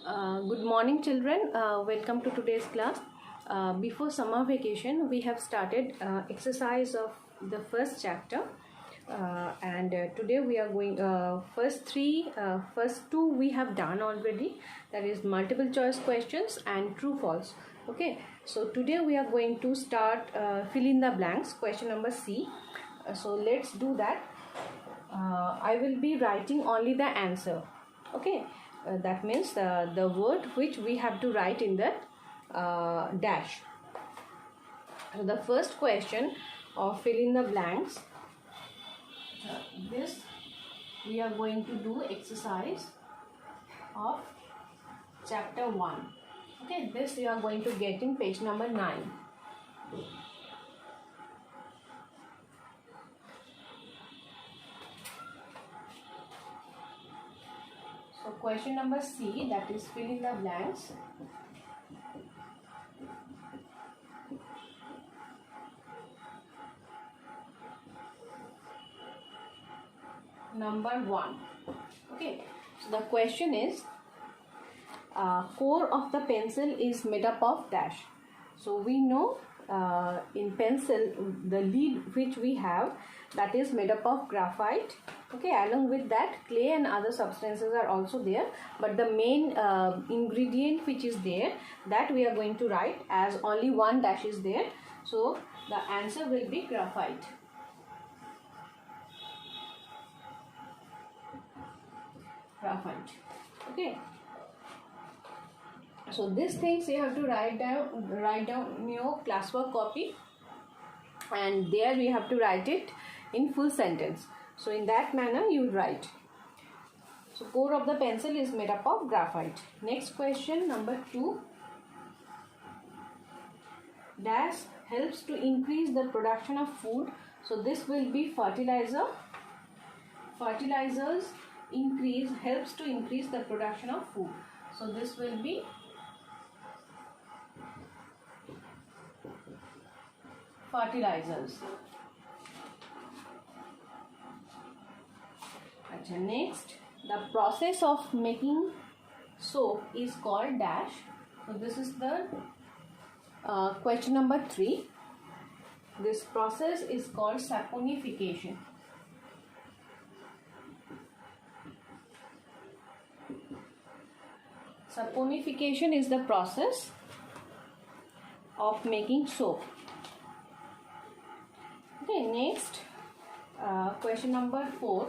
Good morning, children. Welcome to today's class. Before summer vacation, we have started exercise of the first chapter, and today we are going first two we have done already. That is multiple choice questions and true false. Okay. So today we are going to start fill in the blanks. Question number C. So let's do that. I will be writing only the answer. Okay. That means the word which we have to write in the dash. So the first question of fill in the blanks, this we are going to do exercise of chapter 1. Okay, this you are going to get in page number 9. So question number C, that is fill in the blanks. Number 1. Okay, so the question is core of the pencil is made up of dash. So we know in pencil the lead which we have, that is made up of graphite. Okay, along with that clay and other substances are also there, but the main ingredient which is there, that we are going to write as only one dash is there. So the answer will be graphite. Graphite. Okay. So these things you have to write down in your classwork copy, and there we have to write it in full sentence. So in that manner you write. So core of the pencil is made up of graphite. Next question, number 2. Dash helps to increase the production of food. So this will be fertilizer. Fertilizers helps to increase the production of food. So this will be fertilizers. Next, the process of making soap is called dash. So this is the question number 3. This process is called saponification. Saponification is the process of making soap. Okay, next question number 4.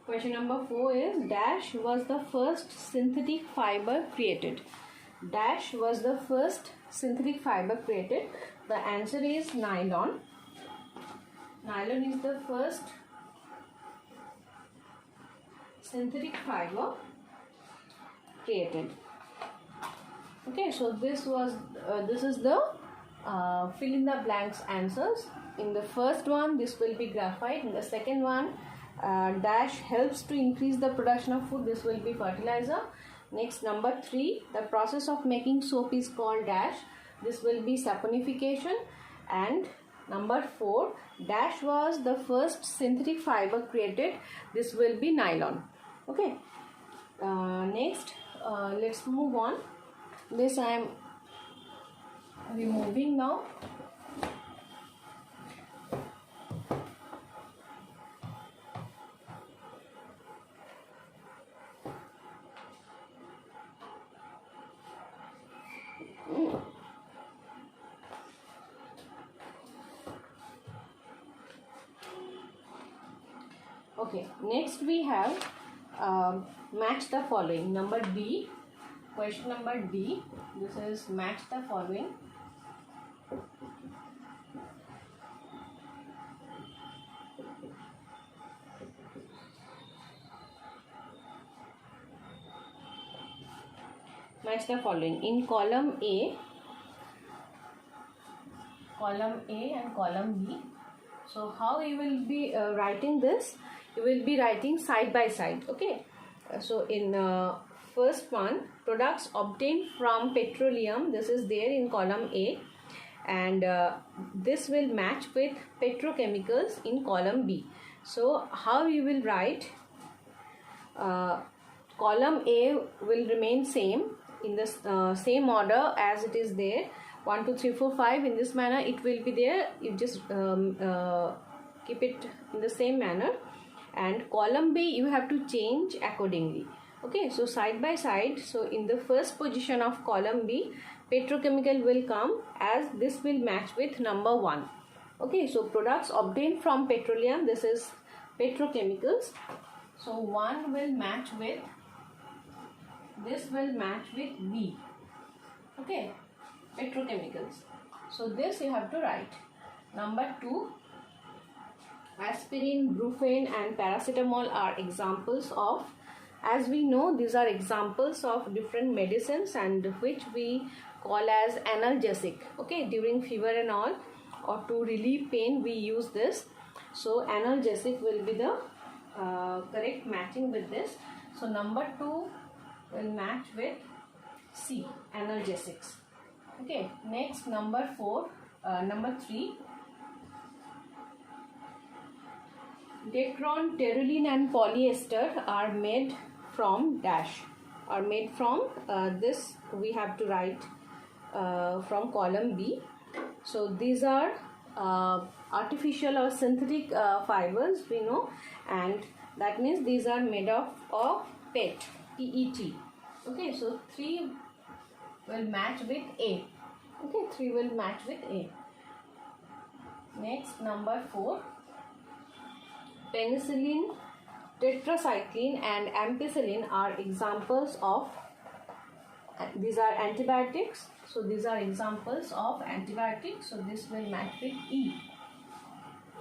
Question number 4 is dash was the first synthetic fiber created. Dash was the first synthetic fiber created. The answer is nylon. Nylon is the first synthetic fiber created. Okay, so this is the fill in the blanks answers. In the first one, this will be graphite. In the second one, dash helps to increase the production of food. This will be fertilizer. Next, number 3, the process of making soap is called dash. This will be saponification. And number 4, dash was the first synthetic fiber created. This will be nylon. Okay. Next, let's move on. This I am removing now. Okay, next we have match the following. Number D, question number D. This is match the following. Match the following. In column A and column B. So how you will be writing this? You will be writing side by side. Okay. So in first one, products obtained from petroleum, this is there in column A, and this will match with petrochemicals in column B. So how you will write column A will remain same in the same order as it is there, 1 2 3 4 5. In this manner it will be there. You just keep it in the same manner, and column B you have to change accordingly. Okay, so side by side. So in the first position of column B, petrochemical will come, as this will match with number 1. Okay, so products obtained from petroleum, this is petrochemicals. So 1 will match with, this will match with B. Okay, petrochemicals. So this you have to write. Number 2, aspirin, brufen and paracetamol are examples of, as we know, these are examples of different medicines and which we call as analgesic. Okay, during fever and all, or to relieve pain we use this. So analgesic will be the correct matching with this. So number 2 will match with C, analgesics. Okay, next number 3, Dacron, terylene and polyester are made from dash, are made from this we have to write from column B. So these are artificial or synthetic fibers we know, and that means these are made of PET, PET. Okay, so 3 will match with A. Okay, 3 will match with A. Next, number 4, penicillin, tetracycline and ampicillin are examples of, these are antibiotics. So these are examples of antibiotics. So this will match with E.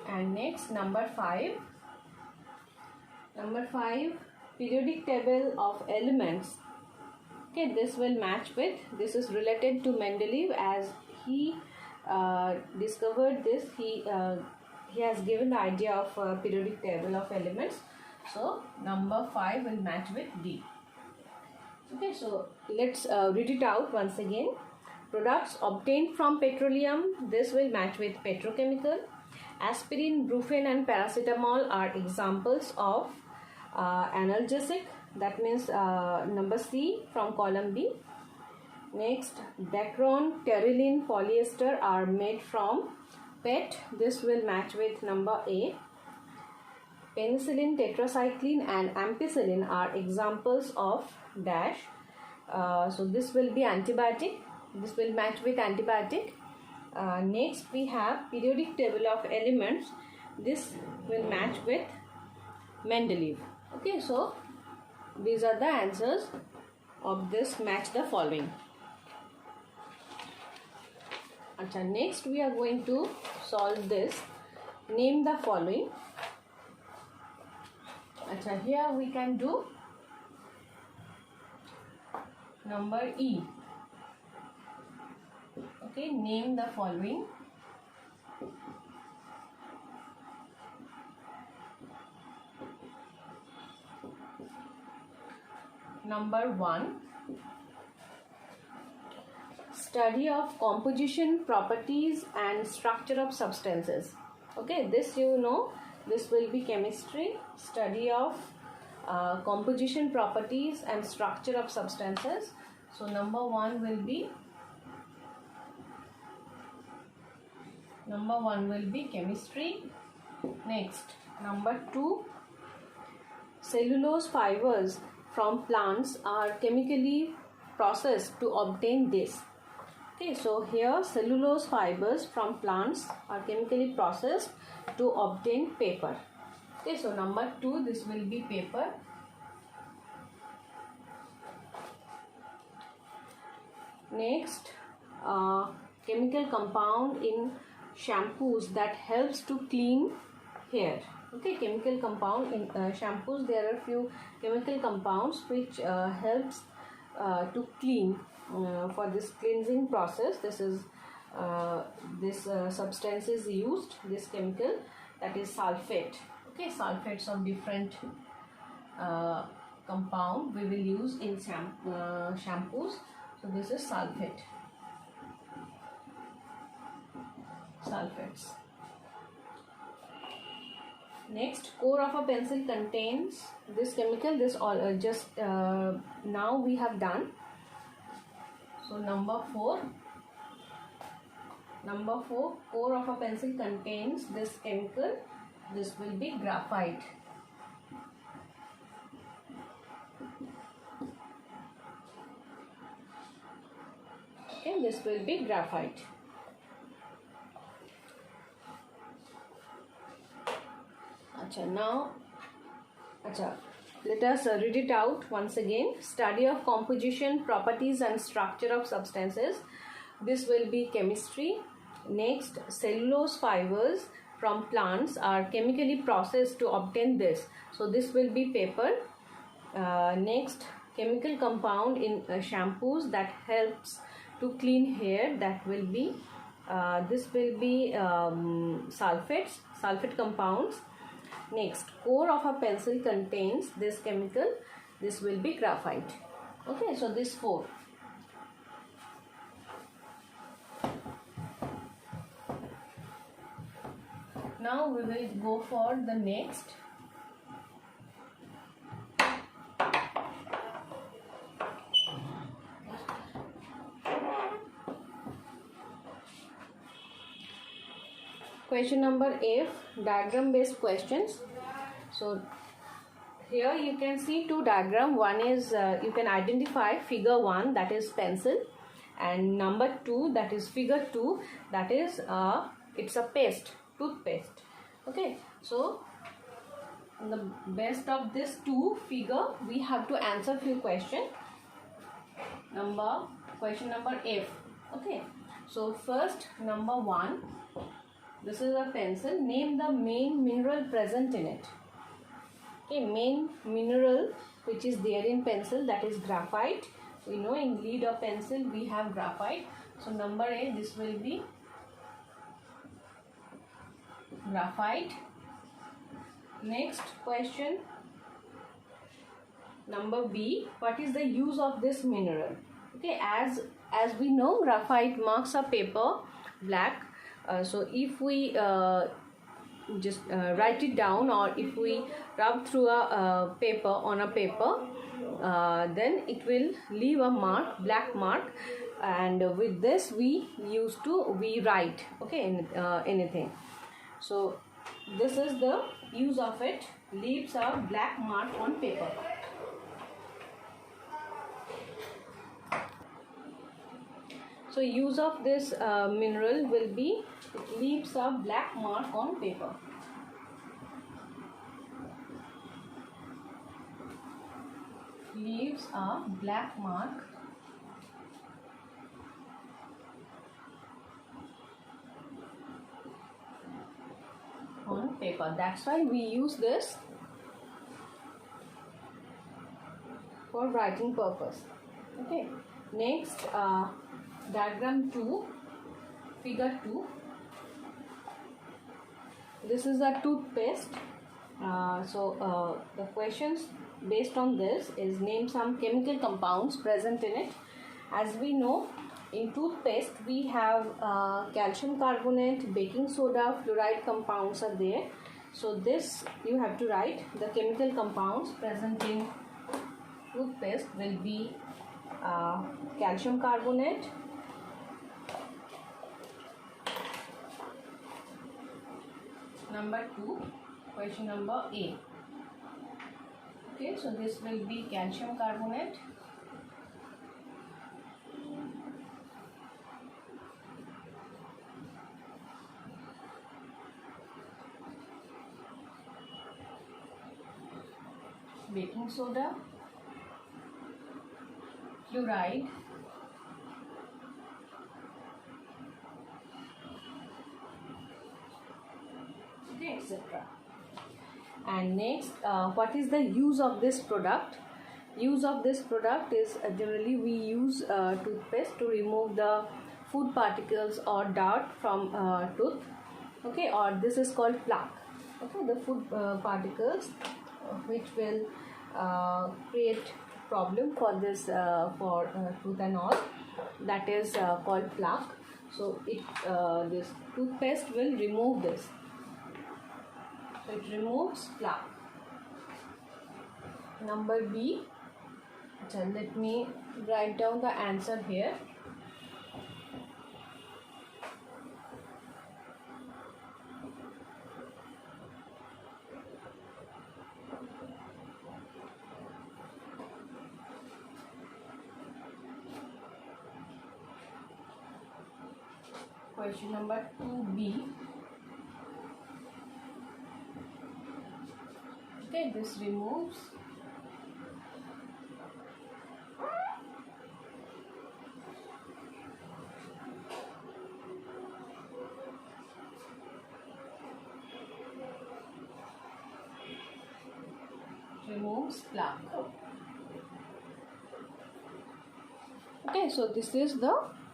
And next, number 5, periodic table of elements. Okay, this will match with, this is related to Mendeleev, as he discovered this. He has given the idea of periodic table of elements. So number 5 will match with D. Okay, so let's read it out once again. Products obtained from petroleum, this will match with petrochemical. Aspirin, brufen and paracetamol are examples of analgesic, that means number C from column B. Next, Dacron, terylene, polyester are made from PET, this will match with number A. Penicillin, tetracycline and ampicillin are examples of dash. So this will be antibiotic, this will match with antibiotic. Next we have periodic table of elements, this will match with Mendeleev. Okay, so these are the answers of this match the following. Achha, next we are going to solve this. Name the following. Achha, here we can do number E. Okay, name the following. Number 1, study of composition, properties and structure of substances. Okay, this you know, this will be chemistry, study of composition, properties and structure of substances. So number 1 will be chemistry. Next, number 2, cellulose fibers from plants are chemically processed to obtain this. Okay, so here cellulose fibers from plants are chemically processed to obtain paper. Okay, so number 2, this will be paper. Next, chemical compound in shampoos that helps to clean hair. Okay, chemical compound in shampoos, there are few chemical compounds which helps to clean for this cleansing process. This is this substance is used, this chemical, that is sulfate. Okay, sulfates of different compound we will use in shampoos. So this is sulfate, sulfates. Next, core of a pencil contains this chemical. This all now we have done. So number 4, core of a pencil contains this chemical. This will be graphite. Okay, this will be graphite. Now let us read it out once again. Study of composition, properties and structure of substances. This will be chemistry. Next, cellulose fibers from plants are chemically processed to obtain this. So this will be paper. Next, chemical compound in shampoos that helps to clean hair. That will be this will be sulfate compounds. Next, core of a pencil contains this chemical. This will be graphite. Okay, so this 4. Now we will go for the next. Question number F, diagram based questions. So here you can see 2 diagram. One is you can identify figure 1, that is pencil, and number 2, that is figure 2, that is it's a paste, toothpaste. Okay, so on the best of this 2 figure we have to answer few questions. Question number F. Okay, so first, number 1, this is a pencil. Name the main mineral present in it. Okay, main mineral which is there in pencil, that is graphite. We know in lead or pencil we have graphite. So number A, this will be graphite. Next question, number B, what is the use of this mineral? Okay, as we know, graphite marks a paper black. So if we just write it down, or if we rub through a paper on a paper, then it will leave a mark, black mark, and with this we write, okay, in anything. So this is the use of it, leaves a black mark on paper. So use of this mineral will be, it leaves a black mark on paper. Leaves a black mark on paper. That's why we use this for writing purpose. Okay. Next, diagram 2, figure 2. This is a toothpaste. The questions based on this is, name some chemical compounds present in it. As we know, in toothpaste we have calcium carbonate, baking soda, fluoride compounds are there. So this you have to write. The chemical compounds present in toothpaste will be calcium carbonate, number 2, question number A. Okay, so this will be calcium carbonate. Baking soda, fluoride, okay, etc. And next, what is the use of this product? Use of this product is generally we use toothpaste to remove the food particles or dirt from tooth. Okay, or this is called plaque. Okay, the food particles which will create problem for this for tooth and all, that is called plaque. So it this toothpaste will remove this. So it removes plaque. Number B. So let me write down the answer here. Question number 2B. Okay, this removes plaque. Okay, so this is the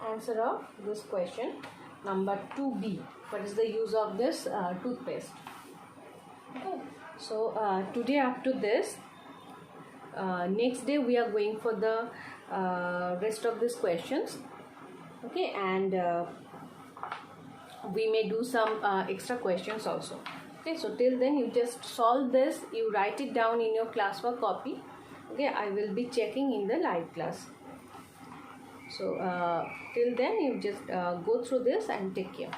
answer of this question number 2B. What is the use of this toothpaste? Okay, so today after this, next day we are going for the rest of these questions. Okay, and we may do some extra questions also. Okay, so till then you just solve this, you write it down in your classwork copy. Okay, I will be checking in the live class. So till then you just go through this and take care.